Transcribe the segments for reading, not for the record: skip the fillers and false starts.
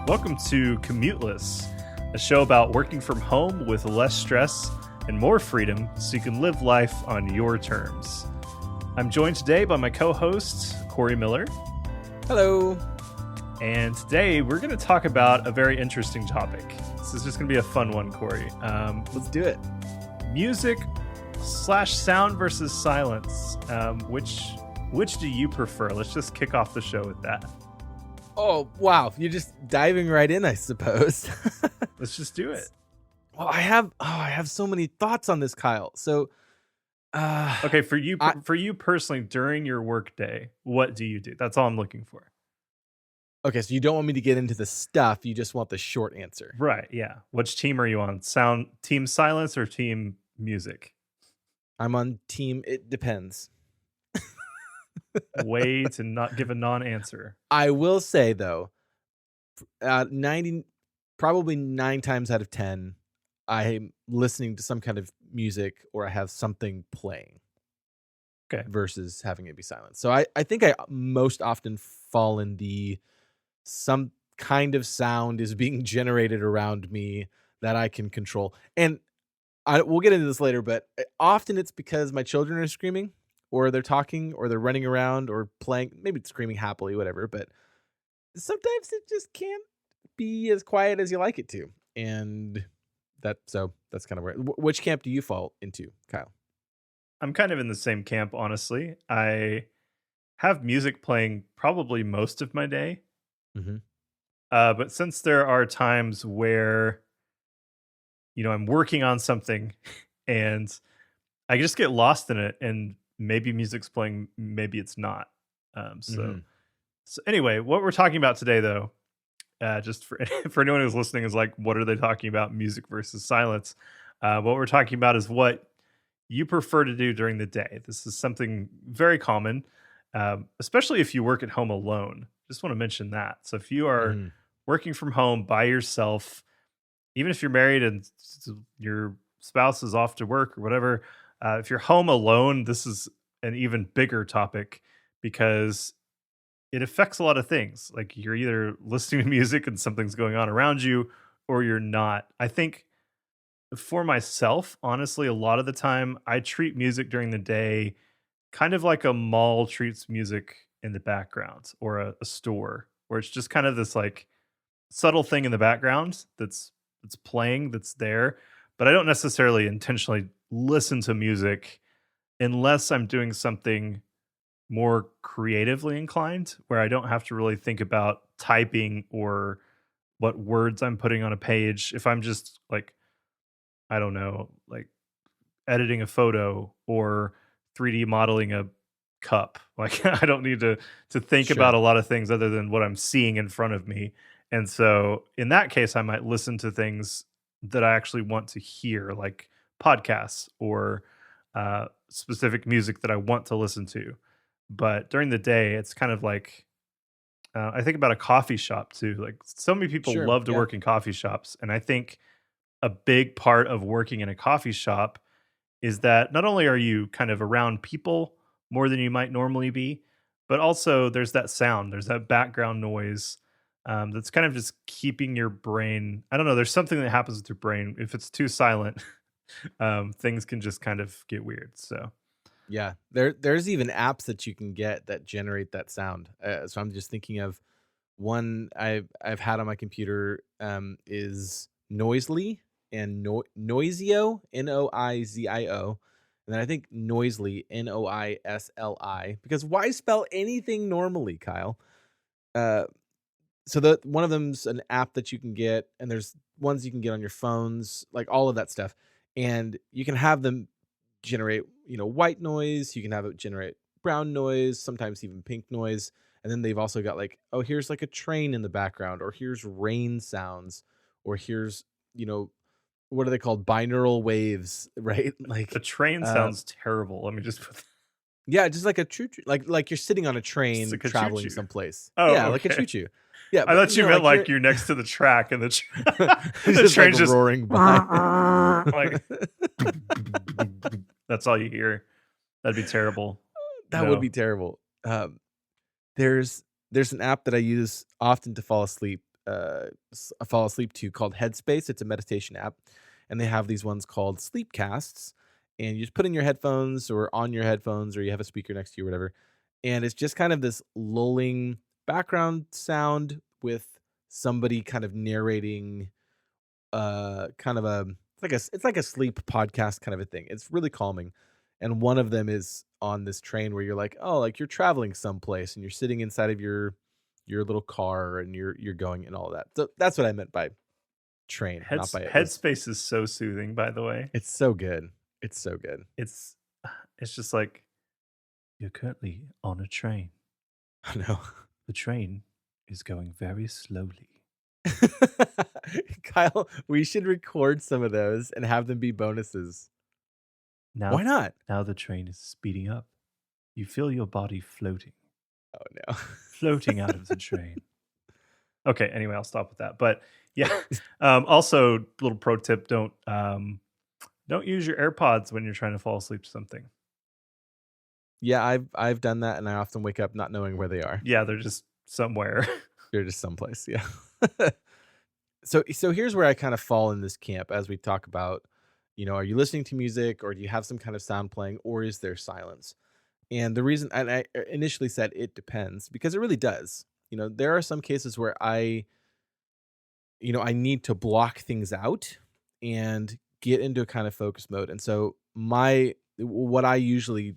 Welcome to Commuteless, a show about working from home with less stress and more freedom so you can live life on your terms. I'm joined today by my co-host, Corey Miller. Hello. And today we're going to talk about a very interesting topic. This is just going to be a fun one, Corey. Let's do it. Music/sound versus silence. Which do you prefer? Let's just kick off the show with that. Oh, wow. You're just diving right in, I suppose. Let's just do it. Well, I have so many thoughts on this, Kyle. So, okay, for you personally, during your work day, what do you do? That's all I'm looking for. Okay, so you don't want me to get into the stuff. You just want the short answer. Right, yeah. Which team are you on? Team silence or team music? I'm on team it depends. Way to not give a non-answer. I will say, though, probably 9 times out of 10, I'm listening to some kind of music or I have something playing. Okay. Versus having it be silent. So I think I most often fall in some kind of sound is being generated around me that I can control. And we'll get into this later, but often it's because my children are screaming or they're talking or they're running around or playing, maybe it's screaming happily, whatever. But sometimes it just can't be as quiet as you like it to. And that's kind of where, which camp do you fall into, Kyle? I'm kind of in the same camp, honestly. I have music playing probably most of my day. Mm-hmm. But since there are times where, I'm working on something and I just get lost in it and maybe music's playing, maybe it's not. So anyway, what we're talking about today, though, just for anyone who's listening is like, what are they talking about? Music versus silence. What we're talking about is what you prefer to do during the day. This is something very common, especially if you work at home alone. Just want to mention that. So if you are working from home by yourself, even if you're married and your spouse is off to work or whatever, if you're home alone, this is an even bigger topic because it affects a lot of things. Like you're either listening to music and something's going on around you or you're not. I think for myself, honestly, a lot of the time I treat music during the day kind of like a mall treats music in the background or a store where it's just kind of this like subtle thing in the background that's playing, that's there. But I don't necessarily intentionally listen to music unless I'm doing something more creatively inclined where I don't have to really think about typing or what words I'm putting on a page. If I'm just like, I don't know, like editing a photo or 3D modeling a cup. Like I don't need to think about a lot of things other than what I'm seeing in front of me. And so in that case, I might listen to things that I actually want to hear, like podcasts or specific music that I want to listen to. But during the day, it's kind of like, I think about a coffee shop too. Like so many people love to work in coffee shops. And I think a big part of working in a coffee shop is that not only are you kind of around people more than you might normally be, but also there's that sound, there's that background noise that's kind of just keeping your brain. I don't know. There's something that happens with your brain. If it's too silent, things can just kind of get weird. So, yeah, there's even apps that you can get that generate that sound. So I'm just thinking of one I've had on my computer is Noisely and Noisio, Noizio. And then I think Noisely, Noisli, because why spell anything normally, Kyle? So one of them's an app that you can get, and there's ones you can get on your phones, like all of that stuff. And you can have them generate, white noise. You can have it generate brown noise, sometimes even pink noise. And then they've also got like, oh, here's like a train in the background, or here's rain sounds, or here's, what are they called? Binaural waves, right? Like the train sounds terrible. Let me just put yeah, just like a choo-choo, like you're sitting on a train like a traveling choo-choo. someplace. Oh, yeah, okay. like a choo-choo. Yeah, I thought you meant like you're next to the track and the train's train's just roaring by. Like that's all you hear. That'd be terrible. That would be terrible. There's an app that I use often to fall asleep fall asleep to called Headspace. It's a meditation app, and they have these ones called sleep casts. And you just put in your headphones or on your headphones, or you have a speaker next to you, or whatever. And it's just kind of this lulling background sound with somebody kind of narrating, kind of a it's like a sleep podcast kind of a thing. It's really calming. And one of them is on this train where you're like, oh, like you're traveling someplace and you're sitting inside of your little car and you're going and all of that. So that's what I meant by train, not by it was. Headspace is so soothing, by the way. It's so good. It's so good. It's it's just like you're currently on a train. I know. The train is going very slowly. Kyle, we should record some of those and have them be bonuses. Now Why not? now the train is speeding up. You feel your body floating, Oh no. floating out of the train. Okay, anyway, I'll stop with that. But yeah, also little pro tip: don't use your AirPods when you're trying to fall asleep to something. Yeah, I've done that, and I often wake up not knowing where they are. Yeah, they're just somewhere. They're just someplace. Yeah. So here's where I kind of fall in this camp as we talk about, are you listening to music or do you have some kind of sound playing or is there silence? And the reason, and I initially said it depends because it really does. There are some cases where I need to block things out and get into a kind of focus mode. And so what I usually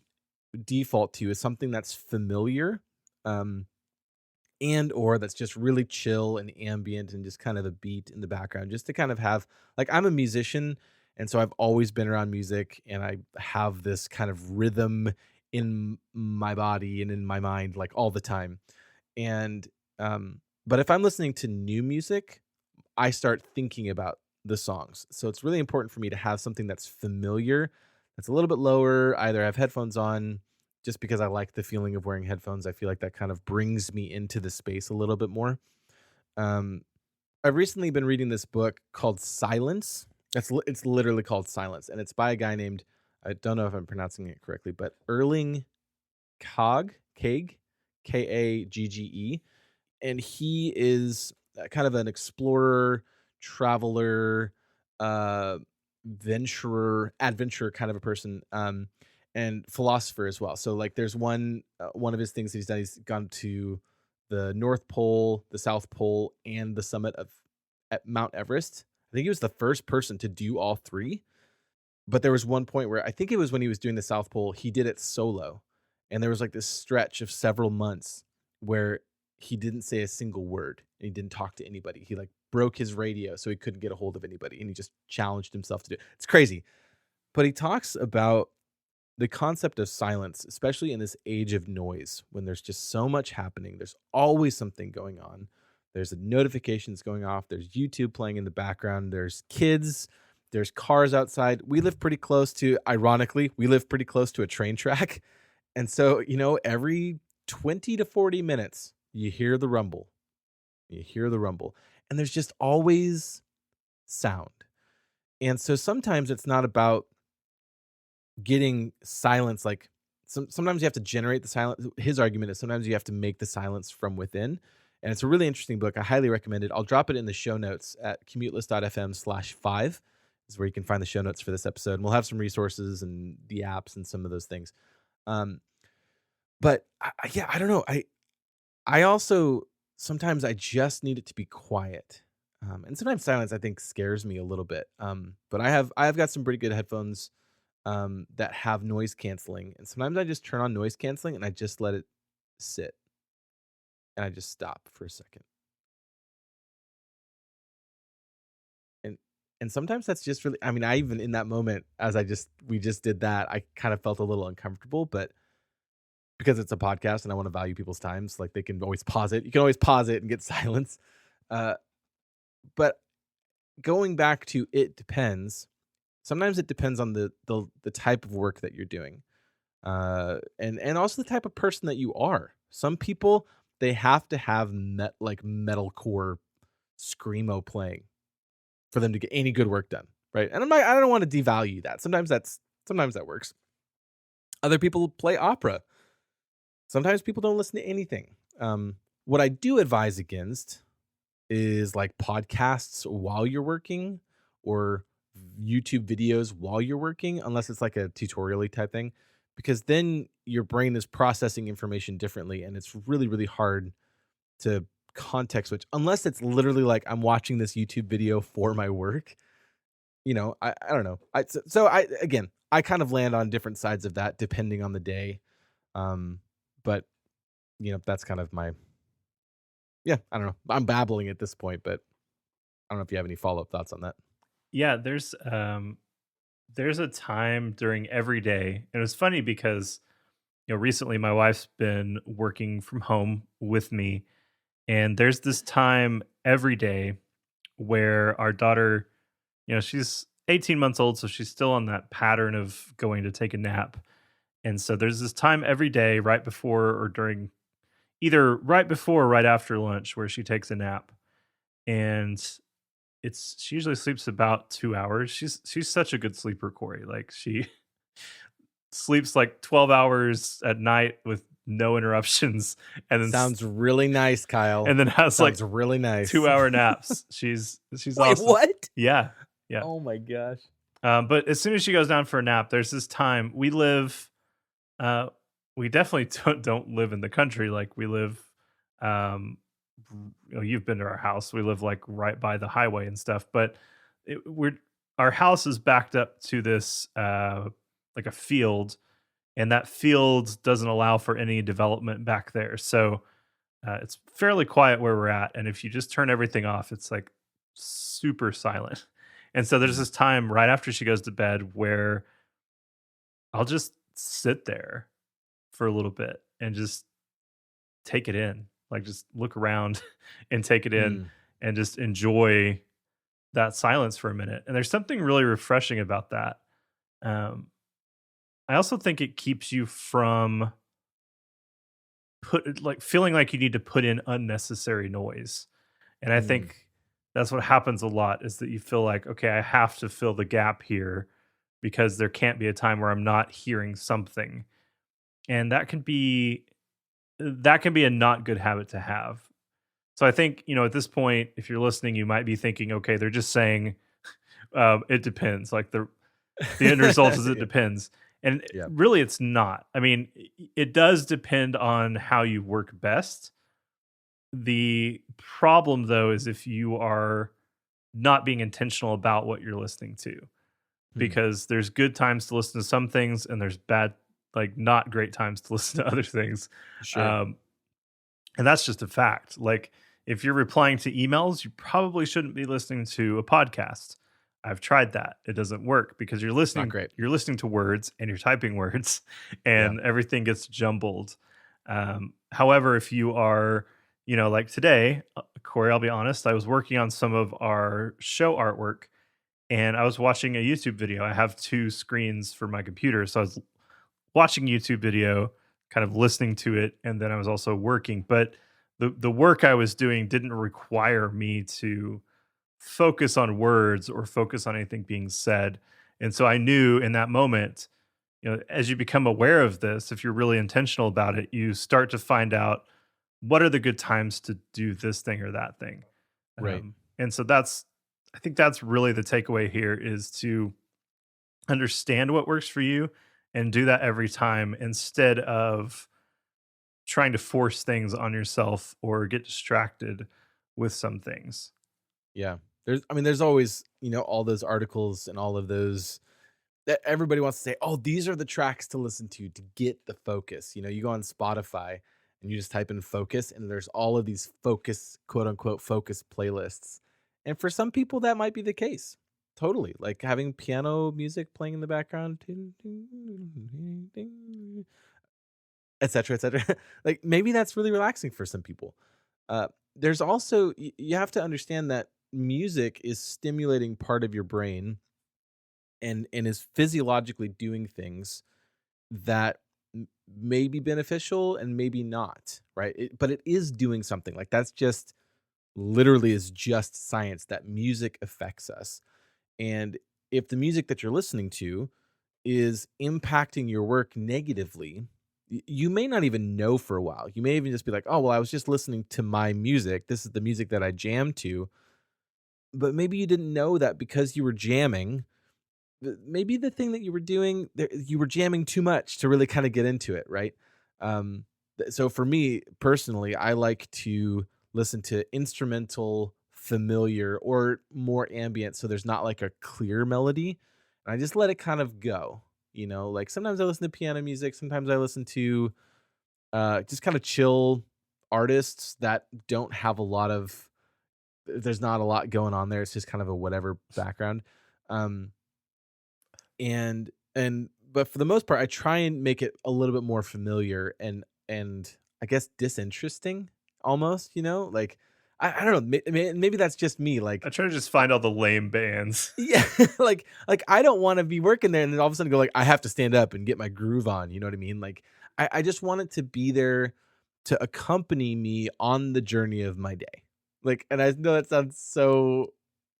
default to is something that's familiar, um, and or that's just really chill and ambient and just kind of a beat in the background just to kind of have, like, I'm a musician, and so I've always been around music and I have this kind of rhythm in my body and in my mind like all the time. And but if I'm listening to new music, I start thinking about the songs. So it's really important for me to have something that's familiar, that's a little bit lower. Either I have headphones on just because I like the feeling of wearing headphones. I feel like that kind of brings me into the space a little bit more. Um, I've recently been reading this book called Silence. It's literally called Silence, and it's by a guy named, I don't know if I'm pronouncing it correctly, but Erling Kagge, Kagge, and he is kind of an explorer, traveler, uh, adventurer kind of a person, and philosopher as well. So like, there's one of his things that he's done. He's gone to the North Pole, the South Pole, and the summit of at Mount Everest. I think he was the first person to do all three. But there was one point where I think it was when he was doing the South Pole, he did it solo. And there was like this stretch of several months where he didn't say a single word and he didn't talk to anybody. He like broke his radio so he couldn't get a hold of anybody and he just challenged himself to do it. It's crazy. But he talks about the concept of silence, especially in this age of noise, when there's just so much happening. There's always something going on. There's notifications going off. There's YouTube playing in the background. There's kids. There's cars outside. Ironically, we live pretty close to a train track. And so, every 20 to 40 minutes, you hear the rumble. You hear the rumble. And there's just always sound. And so sometimes it's not about getting silence. Like sometimes you have to generate the silence. His argument is sometimes you have to make the silence from within. And it's a really interesting book. I highly recommend it. I'll drop it in the show notes at commuteless.fm/5 is where you can find the show notes for this episode. And we'll have some resources and the apps and some of those things. But I don't know. I also, sometimes I just need it to be quiet. And sometimes silence, I think, scares me a little bit. But I've got some pretty good headphones that have noise canceling. And sometimes I just turn on noise canceling and I just let it sit. And I just stop for a second. And sometimes that's just really, I mean, I even in that moment, we just did that, I kind of felt a little uncomfortable, but because it's a podcast and I want to value people's times, like they can always pause it. You can always pause it and get silence. Uh, but going back to it depends. Sometimes it depends on the type of work that you're doing, and also the type of person that you are. Some people, they have to have metalcore screamo playing for them to get any good work done, right? And I don't want to devalue that. Sometimes that works. Other people play opera. Sometimes people don't listen to anything. What I do advise against is like podcasts while you're working or YouTube videos while you're working, unless it's like a tutorial type thing, because then your brain is processing information differently and it's really, really hard to context switch unless it's literally like I'm watching this YouTube video for my work. I don't know. I kind of land on different sides of that depending on the day. Um, but that's kind of my yeah, I don't know. I'm babbling at this point, but I don't know if you have any follow-up thoughts on that. Yeah, there's a time during every day, and it's funny because recently my wife's been working from home with me, and there's this time every day where our daughter, she's 18 months old, so she's still on that pattern of going to take a nap. And so there's this time every day right before or during, either right before or right after lunch, where she takes a nap. And she usually sleeps about 2 hours. She's such a good sleeper, Corey. Like, she sleeps like 12 hours at night with no interruptions, and then Sounds really nice, Kyle. has like Sounds really nice. 2 hour naps. She's Wait, awesome. what? Yeah, yeah. Oh my gosh. But as soon as she goes down for a nap, there's this time we live. Uh, we definitely don't live in the country. Like, we live. You've been to our house. We live like right by the highway and stuff. But our house is backed up to this like a field, and that field doesn't allow for any development back there. So it's fairly quiet where we're at. And if you just turn everything off, it's like super silent. And so there's Mm, this time right after she goes to bed where I'll just sit there for a little bit and just take it in, like just look around and take it in mm, and just enjoy that silence for a minute. And there's something really refreshing about that. Um, I also think it keeps you from feeling like you need to put in unnecessary noise. And I mm. think that's what happens a lot, is that you feel like, okay, I have to fill the gap here because there can't be a time where I'm not hearing something. And that can be a not good habit to have. So I think, at this point, if you're listening, you might be thinking, okay, they're just saying it depends. Like, the end result is it Yeah. depends. And Yep. really, it's not. I mean, it does depend on how you work best. The problem, though, is if you are not being intentional about what you're listening to, Hmm. because there's good times to listen to some things, and there's bad, like, not great times to listen to other things. Sure. Um, and that's just a fact. Like, if you're replying to emails, you probably shouldn't be listening to a podcast. I've tried that. It doesn't work because you're Not listening great. you're listening to words and you're typing words Yeah. and everything gets jumbled. However, if you are, like today, Corey, I'll be honest, I was working on some of our show artwork and I was watching a YouTube video. I have two screens for my computer, so I was watching YouTube video, kind of listening to it, and then I was also working. But the work I was doing didn't require me to focus on words or focus on anything being said. And so I knew in that moment, as you become aware of this, if you're really intentional about it, you start to find out what are the good times to do this thing or that thing. Right. And so I think that's really the takeaway here, is to understand what works for you and do that every time instead of trying to force things on yourself or get distracted with some things. Yeah. There's always, all those articles and all of those that everybody wants to say, "Oh, these are the tracks to listen to get the focus." You go on Spotify and you just type in focus and there's all of these focus, quote unquote, focus playlists. And for some people that might be the case. Totally. Like having piano music playing in the background, etc., etc. Like maybe that's really relaxing for some people. There's also you have to understand that music is stimulating part of your brain and is physiologically doing things that may be beneficial and maybe not, right? But it is doing something. Like that's just literally is just science that music affects us. And if the music that you're listening to is impacting your work negatively, You may not even know for a while. You may even just be like, "Oh, well, I was just listening to my music. This is the music that I jam to." But maybe you didn't know that because you were jamming, maybe the thing that you were doing, you were jamming too much to really kind of get into it, right? So for me personally, I like to listen to instrumental, familiar, or more ambient, so there's not like a clear melody, and I just let it kind of go. Like sometimes I listen to piano music, sometimes I listen to just kind of chill artists that don't have a lot of. There's not a lot going on there. It's just kind of a whatever background. Um, and but for the most part, I try and make it a little bit more familiar and I guess disinteresting almost, like I don't know, maybe that's just me, I like try to just find all the lame bands. yeah, like I don't want to be working there and then all of a sudden go like I have to stand up and get my groove on, you know what I mean? Like I just want it to be there to accompany me on the journey of my day. Like, and I know that sounds so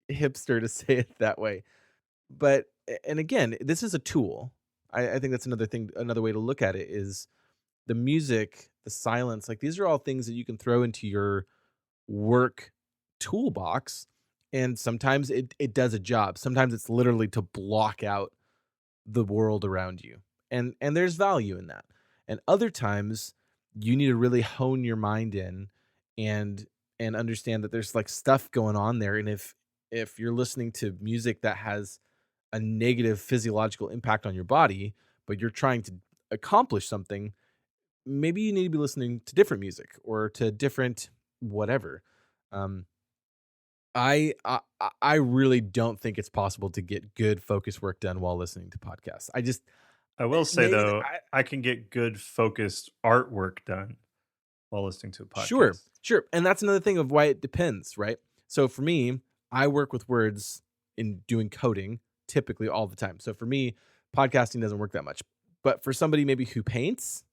hipster to say it that way, but and again, this is a tool. I think that's another thing. Another way to look at it is the music, the silence. Like these are all things that you can throw into your work toolbox, and sometimes it does a job. Sometimes it's literally to block out the world around you, and there's value in that. And other times, you need to really hone your mind in, and understand that there's like stuff going on there. And if you're listening to music that has a negative physiological impact on your body, but you're trying to accomplish something, maybe you need to be listening to different music or to different whatever. Um, I really don't think it's possible to get good focus work done while listening to podcasts. I just I will say maybe though, I can get good focused artwork done while listening to a sure, podcast. sure, and that's another thing of why it depends, right? So for me, I work with words in doing coding typically all the time. So for me, podcasting doesn't work that much. But for somebody maybe who paints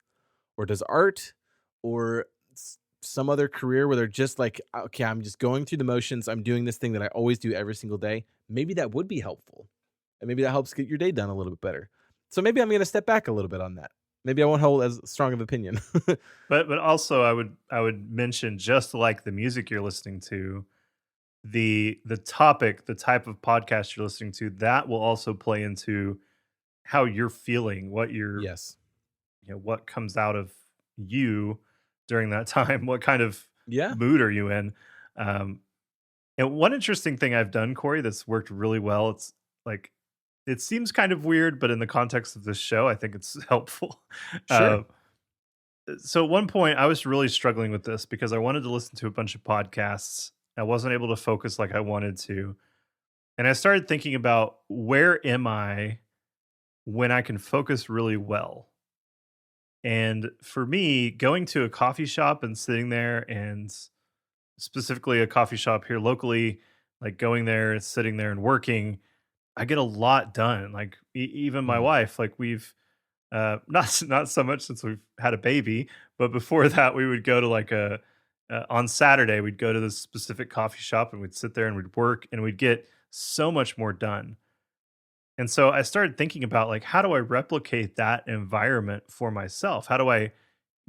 or does art or some other career where they're just like, okay, I'm just going through the motions. I'm doing this thing that I always do every single day. Maybe that would be helpful. And maybe that helps get your day done a little bit better. So maybe I'm going to step back a little bit on that. Maybe I won't hold as strong of opinion. But also I would mention, just like the music you're listening to, the topic, the type of podcast you're listening to, that will also play into how you're feeling, Yes. what comes out of you during that time, what kind of Yeah. mood are you in? Um, and one interesting thing I've done, Corey, that's worked really well, it's like it seems kind of weird, but in the context of this show, I think it's helpful. Sure. Uh, so at one point, I was really struggling with this because I wanted to listen to a bunch of podcasts. I wasn't able to focus like I wanted to. And I started thinking about, where am I when I can focus really well? And for me, going to a coffee shop and sitting there, and specifically a coffee shop here locally, like going there, sitting there and working, I get a lot done. Like even my Mm. wife, like we've not so much since we've had a baby, but before that we would go to like a on Saturday we'd go to this specific coffee shop and we'd sit there and we'd work and we'd get so much more done. And so I started thinking about, like, how do I replicate that environment for myself? How do I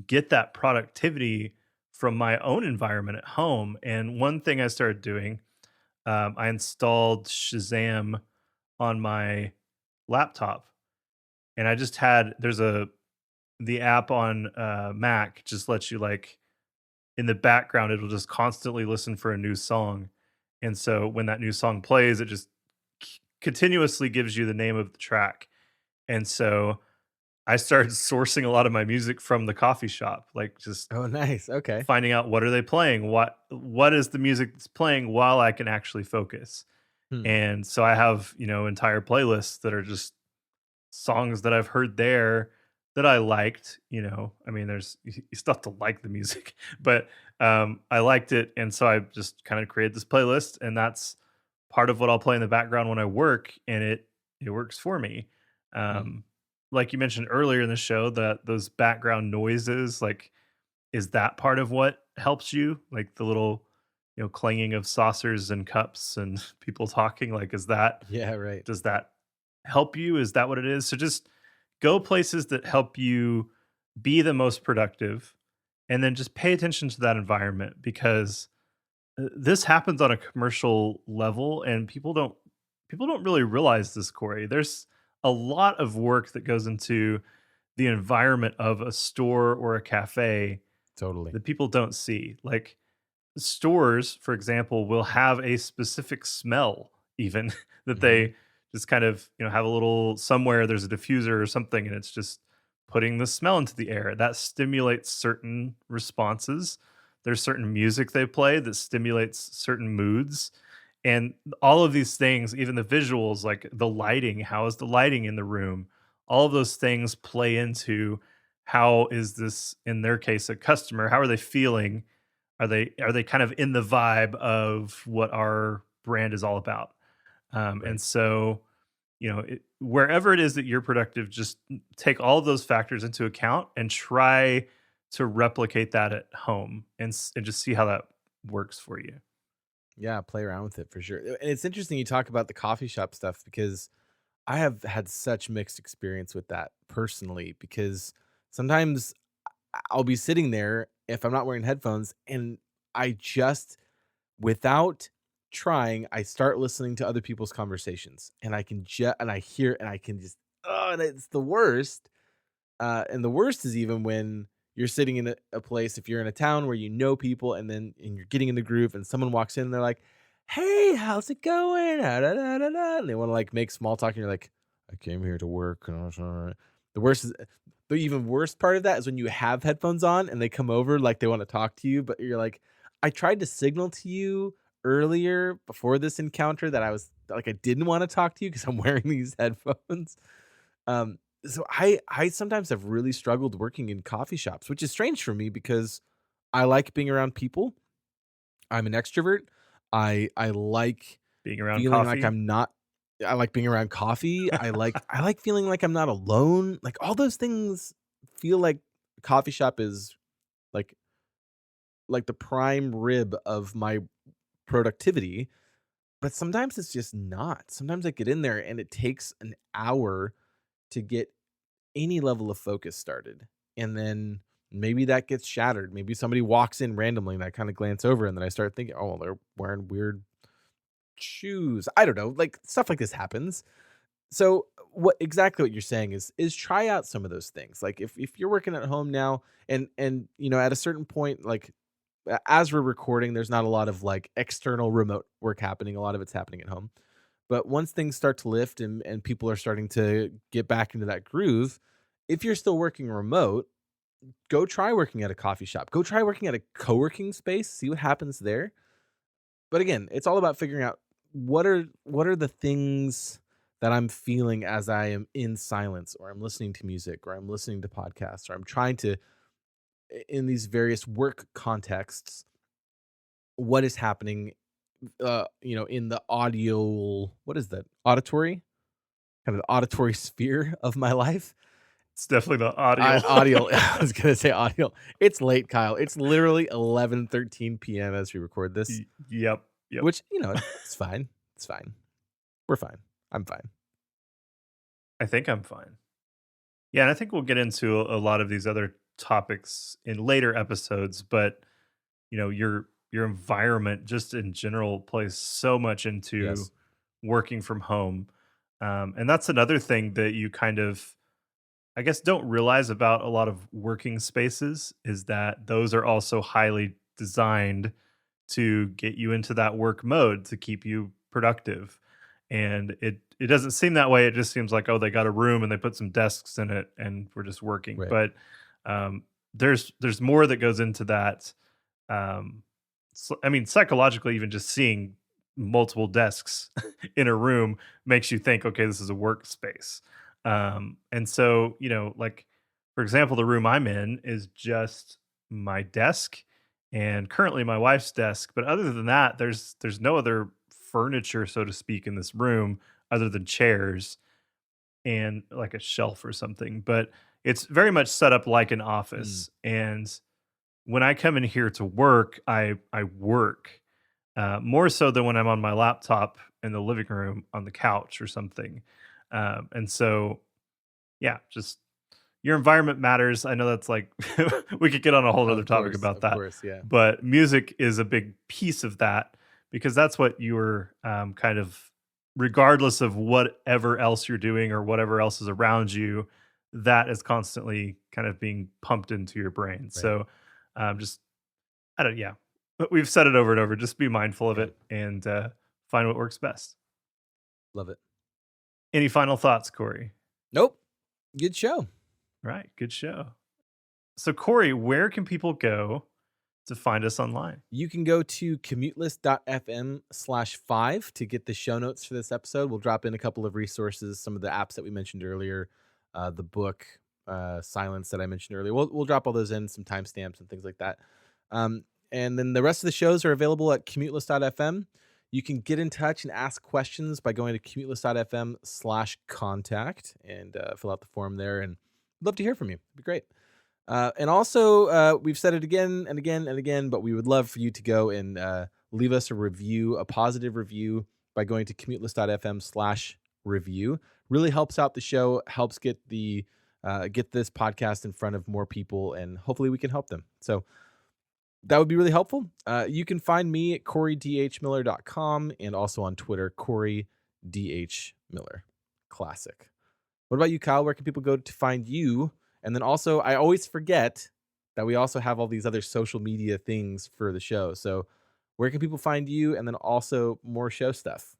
get that productivity from my own environment at home? And one thing I started doing, I installed Shazam on my laptop, and I just had there's a the app on Mac just lets you, like, in the background, it'll just constantly listen for a new song. And so when that new song plays, it just continuously gives you the name of the track. And so I started sourcing a lot of my music from the coffee shop, like just Oh, nice. Okay. finding out, what are they playing? What is the music that's playing while I can actually focus? Hmm. And so I have, entire playlists that are just songs that I've heard there that I liked. I mean, you still have to like the music, but I liked it, and so I just kind of created this playlist, and that's part of what I'll play in the background when I work, and it works for me. Hmm. Um, like you mentioned earlier in the show, that those background noises, like, is that part of what helps you? Like the little, clanging of saucers and cups and people talking, like, Yeah. Right. does that help you? Is that what it is? So just go places that help you be the most productive, and then just pay attention to that environment because this happens on a commercial level and people don't really realize this, Corey. There's a lot of work that goes into the environment of a store or a cafe Totally. that people don't see. Like stores, for example, will have a specific smell even that Mhm. they just kind of, have a little somewhere there's a diffuser or something and it's just putting the smell into the air. That stimulates certain responses. There's certain music they play that stimulates certain moods. And all of these things, even the visuals, like the lighting, how is the lighting in the room? All of those things play into how is this, in their case, a customer, how are they feeling, are they kind of in the vibe of what our brand is all about? And Right. so, wherever it is that you're productive, just take all of those factors into account and try to replicate that at home and just see how that works for you. Yeah, play around with it for sure. And it's interesting you talk about the coffee shop stuff because I have had such mixed experience with that personally because sometimes I'll be sitting there if I'm not wearing headphones and I just without trying, I start listening to other people's conversations and I can just and I hear and I can just oh, and it's the worst. And the worst is even when you're sitting in a place, if you're in a town where you know people and you're getting in the groove and someone walks in and they're like, "Hey, how's it going?" Ah, da, da, da, da," and they want to like make small talk and you're like, "I came here to work." The worst is the even worst part of that is when you have headphones on and they come over like they want to talk to you, but you're like, "I tried to signal to you earlier before this encounter that I was like I didn't want to talk to you because I'm wearing these headphones." So I sometimes have really struggled working in coffee shops, which is strange for me because I like being around people. I'm an extrovert. I like Being around feeling like coffee. I'm not I like being around coffee. I like feeling like I'm not alone. Like all those things feel like a coffee shop is like like the prime rib of my productivity, but sometimes it's just not. Sometimes I get in there and it takes an hour to get any level of focus started. And then maybe that gets shattered. Maybe somebody walks in randomly and I kind of glance over and then I start thinking, oh, well, they're wearing weird shoes. I don't know. Like stuff like this happens. So what you're saying is try out some of those things. Like if you're working at home now and at a certain point, like as we're recording, there's not a lot of like external remote work happening. A lot of it's happening at home. But once things start to lift and people are starting to get back into that groove, if you're still working remote, go try working at a coffee shop. Go try working at a co-working space, see what happens there. But again, it's all about figuring out what are the things that I'm feeling as I am in silence or I'm listening to music or I'm listening to podcasts or I'm trying to in these various work contexts, what is happening in the audio what is that? Auditory? Kind of the auditory sphere of my life. It's definitely the audio. I audio I was gonna say audio. It's late, Kyle. It's literally 11:13 PM as we record this, Yep, yep. which, it's fine. It's fine. We're fine. I'm fine. I think I'm fine. Yeah, and I think we'll get into a lot of these other topics in later episodes, but your environment just in general plays so much into Yes. working from home. And that's another thing that you kind of, I guess, don't realize about a lot of working spaces is that those are also highly designed to get you into that work mode to keep you productive. And it doesn't seem that way. It just seems like, oh, they got a room and they put some desks in it and we're just working. Right. But there's more that goes into that. I mean, psychologically, even just seeing multiple desks in a room makes you think, okay, this is a workspace. And so, like for example, the room I'm in is just my desk and currently my wife's desk. But other than that, there's no other furniture, so to speak, in this room other than chairs and like a shelf or something. But it's very much set up like an Mm, office. And when I come in here to work, I work more so than when I'm on my laptop in the living room on the couch or something. And so, yeah, just your environment matters. I know that's like we could get on a whole other topic about Of that, course, yeah. but music is a big piece of that because that's what you're kind of, regardless of whatever else you're doing or whatever else is around you, that is constantly kind of being pumped into your brain. Right. So just, I don't, yeah, but we've said it over and over. Just be mindful of Yeah. it and find what works best. Love it. Any final thoughts, Corey? Nope. Good show. Right. Good show. So, Corey, where can people go to find us online? You can go to commuteless.fm/5 to get the show notes for this episode. We'll drop in a couple of resources, some of the apps that we mentioned earlier, the book, Silence that I mentioned earlier. We'll drop all those in, some timestamps and things like that. And then the rest of the shows are available at commuteless.fm. You can get in touch and ask questions by going to commuteless.fm/contact and fill out the form there. And I'd love to hear from you. It'd be great. And also, we've said it again and again and again, but we would love for you to go and leave us a review, a positive review, by going to commuteless.fm/review. Really helps out the show, helps get this podcast in front of more people, and hopefully we can help them. So that would be really helpful. You can find me at CoreyDHMiller.com and also on Twitter, CoreyDHMiller. Classic. What about you, Kyle? Where can people go to find you? And then also, I always forget that we also have all these other social media things for the show. So where can people find you? And then also more show stuff.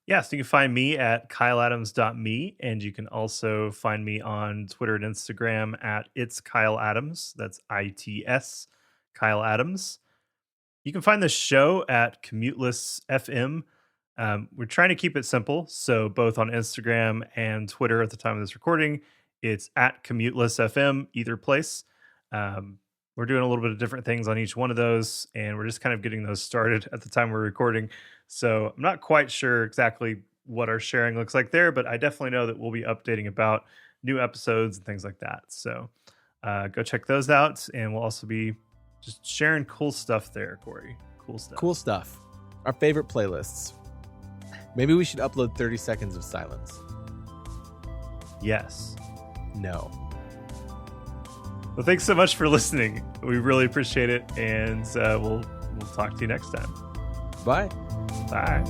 Yes, you can find me at kyleadams.me, and you can also find me on Twitter and Instagram at It's Kyle Adams. That's ITS Kyle Adams. You can find the show at Commuteless FM. We're trying to keep it simple, so both on Instagram and Twitter at the time of this recording, it's at Commuteless FM, either place. We're doing a little bit of different things on each one of those, and we're just kind of getting those started at the time we're recording. So I'm not quite sure exactly what our sharing looks like there, but I definitely know that we'll be updating about new episodes and things like that. So go check those out, and we'll also be just sharing cool stuff there, Corey. Cool stuff. Cool stuff. Our favorite playlists. Maybe we should upload 30 Seconds of Silence. Yes. No. Well, thanks so much for listening. We really appreciate it, and we'll talk to you next time. Bye. Bye.